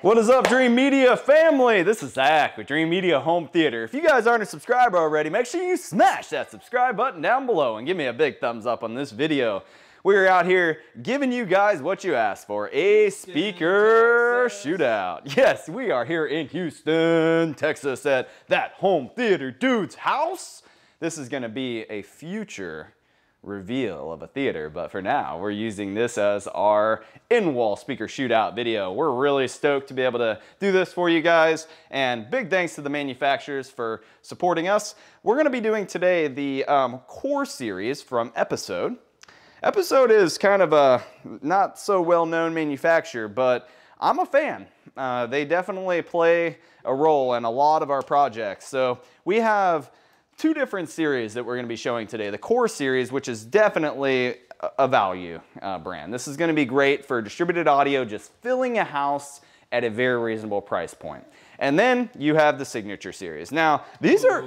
What is up, Dreamedia family? This is Zach with Dreamedia Home Theater. If you guys aren't a subscriber already, make sure you smash that subscribe button down below and give me a big thumbs up on this video. We're out here giving you guys what you asked for, a speaker shootout. Yes, we are here in Houston, Texas at that home theater dude's house. This is gonna be a future reveal of a theater, but for now we're using this as our in-wall speaker shootout video. We're really stoked to be able to do this for you guys, and big thanks to the manufacturers for supporting us. We're going to be doing today the Core series from Episode. Episode is kind of a not so well-known manufacturer, but I'm a fan. They definitely play a role in a lot of our projects. So we have two different series that we're going to be showing today. The Core series, which is definitely a value brand. This is going to be great for distributed audio, just filling a house at a very reasonable price point. And then you have the Signature series. Now, these are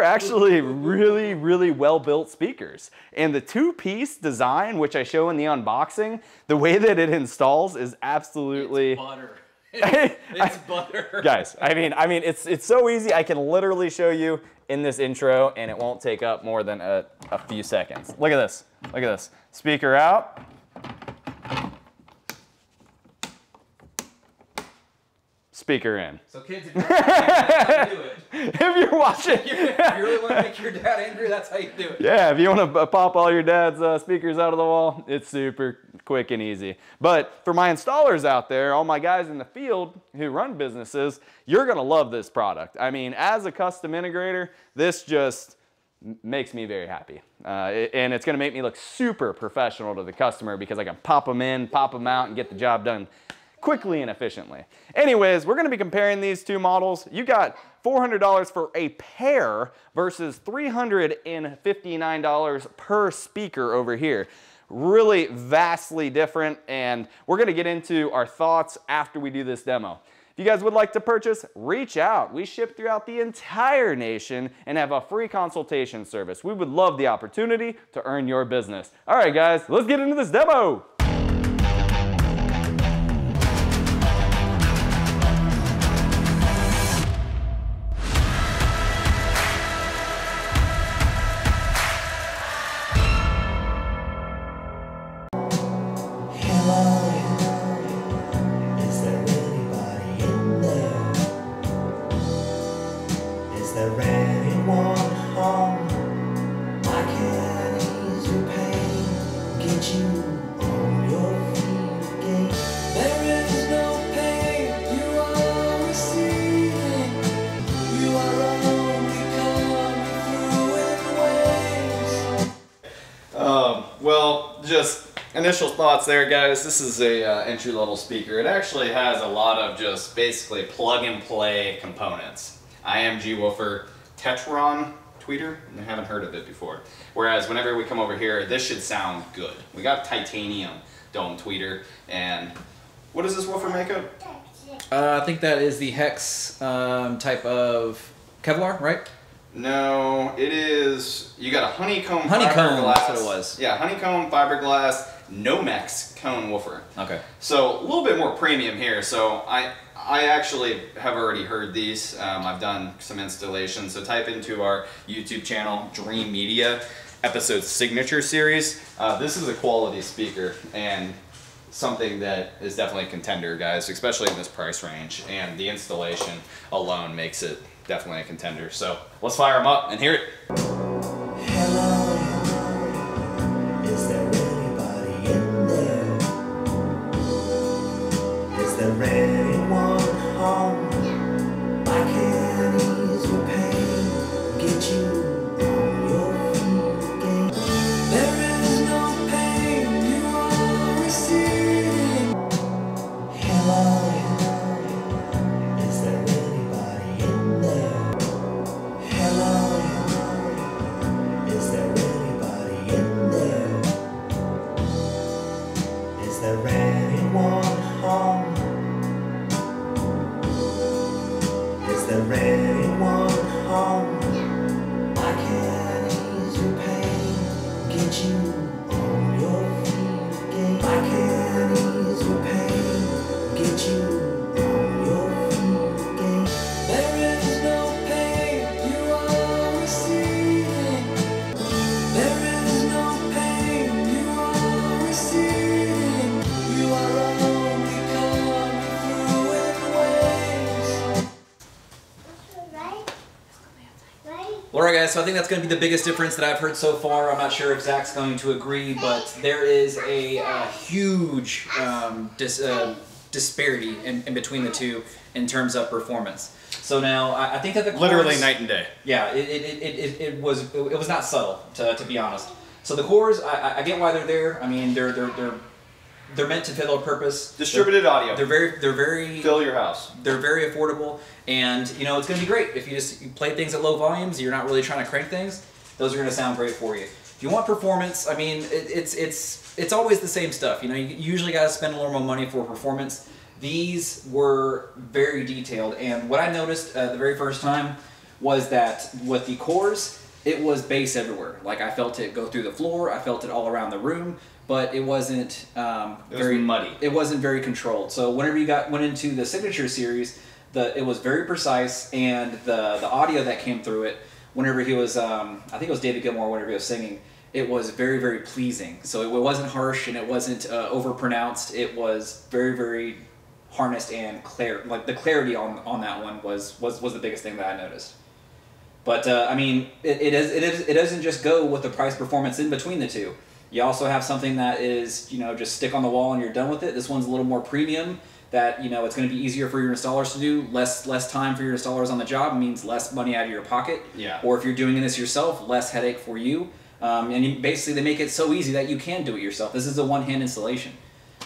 actually really well-built speakers. And the two-piece design, which I show in the unboxing, the way that it installs is absolutely... It's butter. It's butter. Guys, I mean, it's so easy. I can literally show you in this intro, and it won't take up more than a few seconds. Look at this. Look at this. Speaker out. Speaker in. So kids, if you're watching, do it. If you're watching. If you really want to make your dad angry, that's how you do it. Yeah, if you want to pop all your dad's speakers out of the wall, it's super quick and easy. But for my installers out there, all my guys in the field who run businesses, you're going to love this product. I mean, as a custom integrator, this just makes me very happy. And it's going to make me look super professional to the customer because I can pop them in, pop them out, and get the job done quickly and efficiently. Anyways, we're going to be comparing these two models. You got $400 for a pair versus $359 per speaker over here. Really vastly different, and we're going to get into our thoughts after we do this demo. If you guys would like to purchase, reach out. We ship throughout the entire nation and have a free consultation service. We would love the opportunity to earn your business. All right, guys, let's get into this demo. Well, just initial thoughts there, guys. This is a entry-level speaker. It actually has a lot of just basically plug-and-play components. IMG woofer, Tetron tweeter. I haven't heard of it before. Whereas whenever we come over here, this should sound good. We got titanium dome tweeter, and what does this woofer make of? I think that is the Hex type of Kevlar, right? No, it is, you got a honeycomb fiberglass. That's what it was. Yeah, honeycomb fiberglass Nomex cone woofer. Okay. So a little bit more premium here. So I actually have already heard these. I've done some installations. So type into our YouTube channel, Dreamedia, Episode Signature series. This is a quality speaker and something that is definitely a contender, guys, especially in this price range. And the installation alone makes it definitely a contender. So let's fire them up and hear it. Hello, is there anybody in there? Is there anyone home? I can ease your pain, get you on your feet again. There is no pain you are receiving. Hello, is there anybody in there? Hello, is there anybody in there? Is there anyone home? Is there anyone home? I can ease your pain, get you on your feet again. I can ease your pain, get you Well, all right, guys, so I think that's going to be the biggest difference that I've heard so far. I'm not sure if Zach's going to agree, but there is a huge disparity in between the two in terms of performance. So now, I think that the cores, literally night and day. Yeah, it was not subtle, to be honest. So the cores, I get why they're there. I mean, they're meant to fill a purpose. Distributed audio. They're very fill your house. They're very affordable, and you know it's going to be great if you play things at low volumes. You're not really trying to crank things. Those are going to sound great for you. If you want performance, I mean, it's always the same stuff. You know, you usually got to spend a little more money for performance. These were very detailed, and what I noticed the very first time was that with the cores, it was bass everywhere. Like I felt it go through the floor. I felt it all around the room. But it wasn't very muddy. It wasn't very controlled. So whenever you went into the Signature series, it was very precise, and the audio that came through it, whenever he was, I think it was David Gilmour, whenever he was singing, it was very, very pleasing. So it wasn't harsh and it wasn't overpronounced. It was very, very harnessed and clear. Like the clarity on that one was the biggest thing that I noticed. But I mean, it doesn't just go with the price performance in between the two. You also have something that is, you know, just stick on the wall and you're done with it. This one's a little more premium that, you know, it's going to be easier for your installers to do. Less time for your installers on the job means less money out of your pocket. Yeah. Or if you're doing this yourself, less headache for you. Basically, they make it so easy that you can do it yourself. This is a one-hand installation.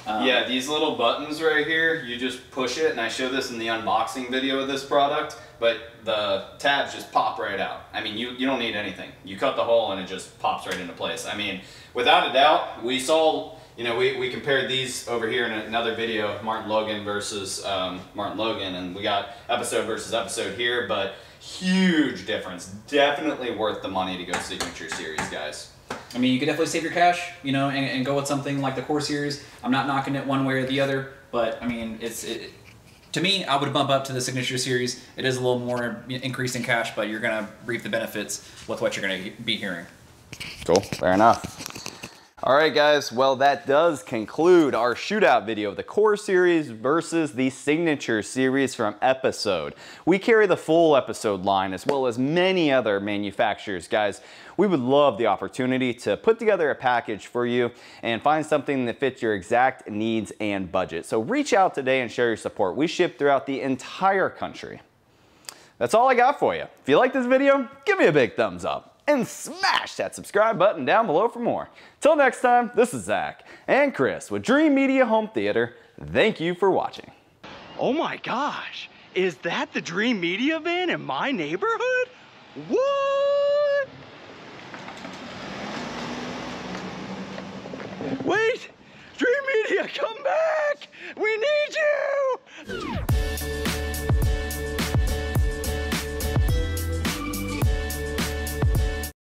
Yeah, these little buttons right here, you just push it, and I show this in the unboxing video of this product, but the tabs just pop right out. I mean, you don't need anything. You cut the hole and it just pops right into place. I mean, without a doubt, we saw, you know, we compared these over here in another video, Martin Logan versus Martin Logan, and we got episode versus episode here, but huge difference. Definitely worth the money to go Signature Series, guys. I mean, you could definitely save your cash, you know, and go with something like the Core Series. I'm not knocking it one way or the other, but I mean, to me, I would bump up to the Signature Series. It is a little more increase in cash, but you're going to reap the benefits with what you're going to be hearing. Cool, fair enough. All right, guys, well, that does conclude our Shootout video of the Core Series versus the Signature Series from Episode. We carry the full Episode line as well as many other manufacturers, guys. We would love the opportunity to put together a package for you and find something that fits your exact needs and budget. So reach out today and share your support. We ship throughout the entire country. That's all I got for you. If you like this video, give me a big thumbs up. And smash that subscribe button down below for more. Till next time, this is Zach and Chris with Dreamedia Home Theater. Thank you for watching. Oh my gosh, is that the Dreamedia van in my neighborhood? What? Wait, Dreamedia, come back! We need you!